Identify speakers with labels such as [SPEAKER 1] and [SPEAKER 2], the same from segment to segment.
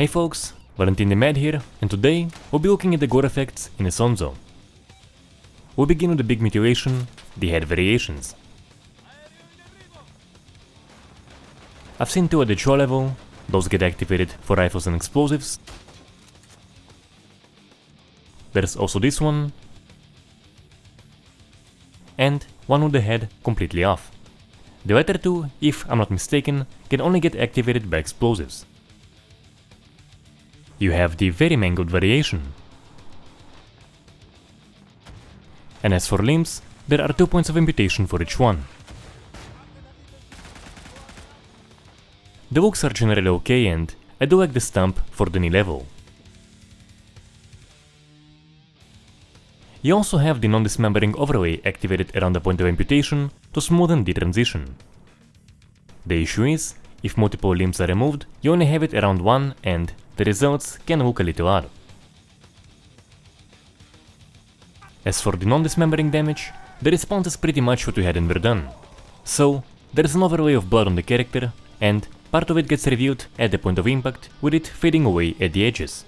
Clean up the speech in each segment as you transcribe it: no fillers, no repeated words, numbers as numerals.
[SPEAKER 1] Hey folks, Valentin the Mad here, and today we'll be looking at the gore effects in Isonzo. We'll begin with the big mutilation, the head variations. I've seen two at the jaw level, those get activated for rifles and explosives. There's also this one, and one with the head completely off. The latter two, if I'm not mistaken, can only get activated by explosives. You have the very mangled variation. And as for limbs, there are 2 points of amputation for each one. The looks are generally okay, and I do like the stump for the knee level. You also have the non-dismembering overlay activated around the point of amputation to smoothen the transition. The issue is, if multiple limbs are removed, you only have it around one and the results can look a little odd. As for the non-dismembering damage, the response is pretty much what we had in Verdun. So, there is an overlay of blood on the character, and part of it gets revealed at the point of impact, with it fading away at the edges.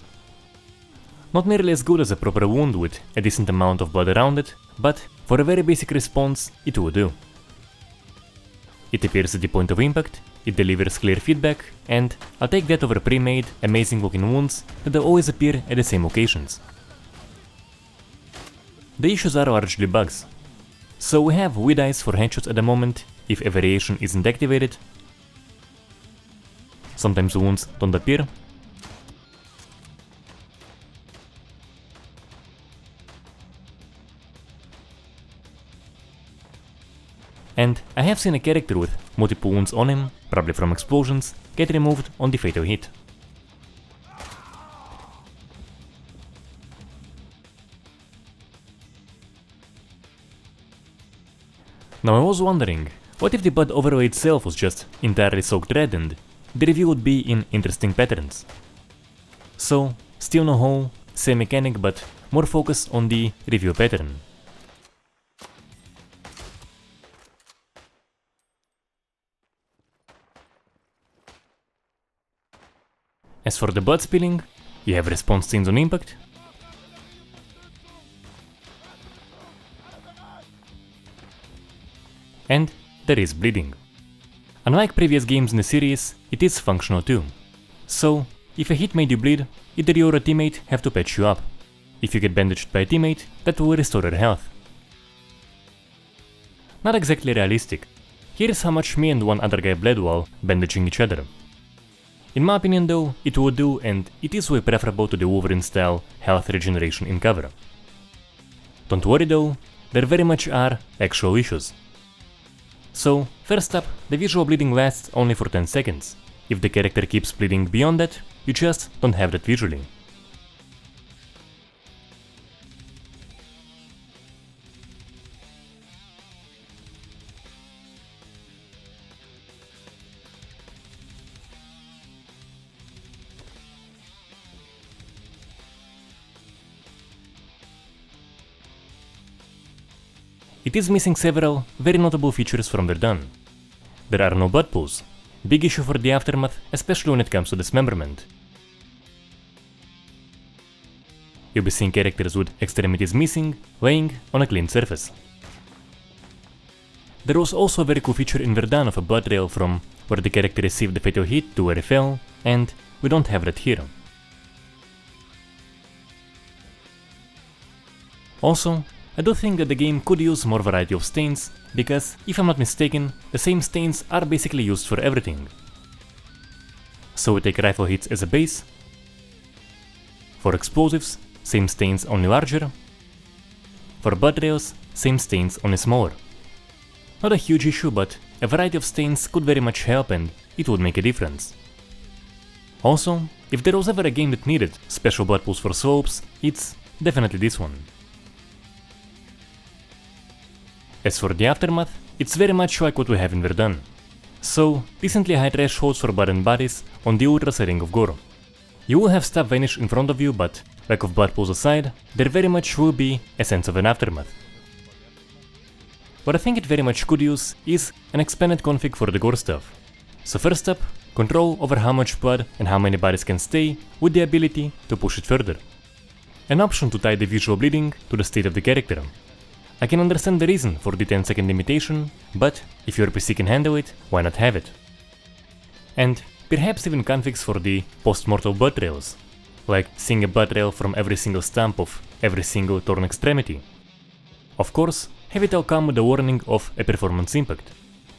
[SPEAKER 1] Not nearly as good as a proper wound with a decent amount of blood around it, but for a very basic response, it will do. It appears at the point of impact, it delivers clear feedback, and I'll take that over pre-made, amazing looking wounds that will always appear at the same locations. The issues are largely bugs. So we have weed eyes for headshots at the moment, if a variation isn't activated. Sometimes wounds don't appear. And I have seen a character with multiple wounds on him, probably from explosions, get removed on the fatal hit. Now I was wondering, what if the blood overlay itself was just entirely soaked red and the review would be in interesting patterns? So, still no hole, same mechanic, but more focus on the review pattern. As for the blood spilling, you have response scenes on impact. And there is bleeding. Unlike previous games in the series, it is functional too. So, if a hit made you bleed, either you or a teammate have to patch you up. If you get bandaged by a teammate, that will restore your health. Not exactly realistic. Here's how much me and one other guy bled while bandaging each other. In my opinion though, it would do, and it is way preferable to the Wolverine style health regeneration in cover. Don't worry though, there very much are actual issues. So, first up, the visual bleeding lasts only for 10 seconds. If the character keeps bleeding beyond that, you just don't have that visually. It is missing several very notable features from Verdun. There are no blood pools, big issue for the aftermath, especially when it comes to dismemberment. You'll be seeing characters with extremities missing, laying on a clean surface. There was also a very cool feature in Verdun of a blood trail from where the character received the fatal hit to where he fell, and we don't have that here. Also, I do think that the game could use more variety of stains, because, if I'm not mistaken, the same stains are basically used for everything. So we take rifle hits as a base. For explosives, same stains only larger. For blood trails, same stains only smaller. Not a huge issue, but a variety of stains could very much help and it would make a difference. Also, if there was ever a game that needed special blood pools for slopes, it's definitely this one. As for the aftermath, it's very much like what we have in Verdun. So, decently high thresholds for blood and bodies on the ultra setting of Gore. You will have stuff vanish in front of you, but lack of blood pools aside, there very much will be a sense of an aftermath. What I think it very much could use is an expanded config for the Gore stuff. So first up, control over how much blood and how many bodies can stay, with the ability to push it further. An option to tie the visual bleeding to the state of the character. I can understand the reason for the 10-second limitation, but if your PC can handle it, why not have it? And perhaps even configs for the post-mortal blood trails, like seeing a blood trail from every single stump of every single torn extremity. Of course, have it all come with the warning of a performance impact.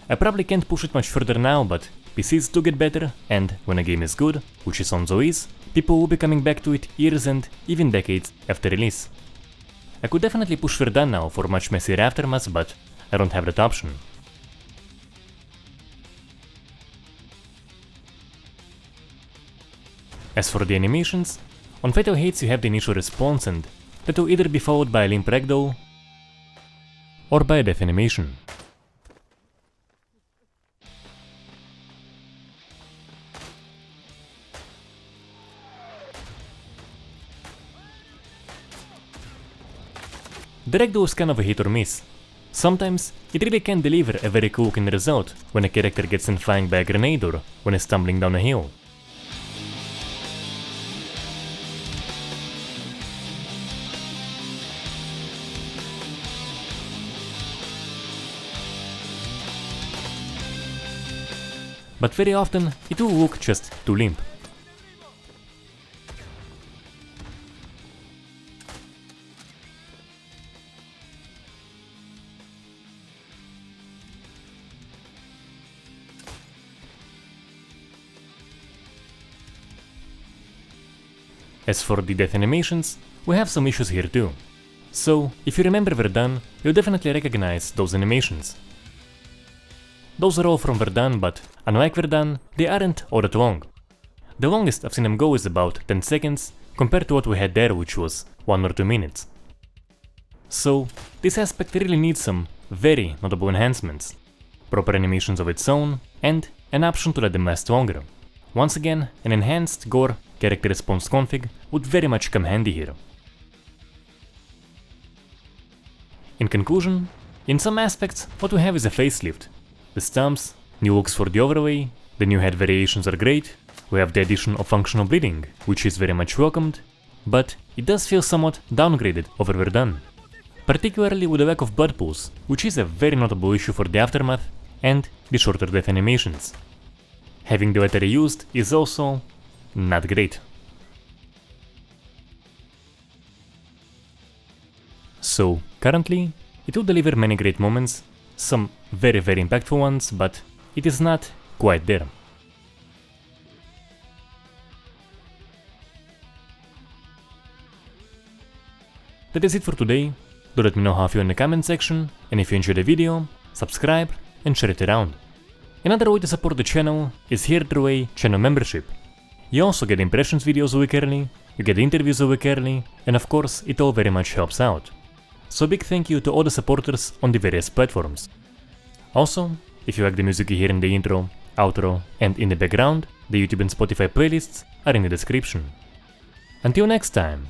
[SPEAKER 1] I probably can't push it much further now, but PCs do get better, and when a game is good, which Isonzo is, people will be coming back to it years and even decades after release. I could definitely push Verdun now for much messier aftermath, but I don't have that option. As for the animations, on Fatal Hits you have the initial response, and that will either be followed by a limp ragdoll or by a death animation. The ragdoll is kind of a hit or miss. Sometimes it really can deliver a very cool looking result when a character gets sent flying by a grenade or when it's tumbling down a hill. But very often it will look just too limp. As for the death animations, we have some issues here too. So, if you remember Verdun, you'll definitely recognize those animations. Those are all from Verdun, but unlike Verdun, they aren't all that long. The longest I've seen them go is about 10 seconds, compared to what we had there, which was 1 or 2 minutes. So, this aspect really needs some very notable enhancements, proper animations of its own, and an option to let them last longer. Once again, an enhanced Gore character response config would very much come handy here. In conclusion, in some aspects, what we have is a facelift. The stumps, new looks for the overlay, the new head variations are great, we have the addition of functional bleeding, which is very much welcomed, but it does feel somewhat downgraded over Verdun. Particularly with the lack of blood pools, which is a very notable issue for the aftermath, and the shorter death animations. Having the latter used is also not great. So, currently, it will deliver many great moments, some very impactful ones, but it is not quite there. That is it for today. Do let me know how you feel in the comment section, and if you enjoyed the video, subscribe and share it around. Another way to support the channel is here through a channel membership. You also get impressions videos a week early, you get interviews a week early, and of course it all very much helps out. So big thank you to all the supporters on the various platforms. Also, if you like the music you hear in the intro, outro and in the background, the YouTube and Spotify playlists are in the description. Until next time!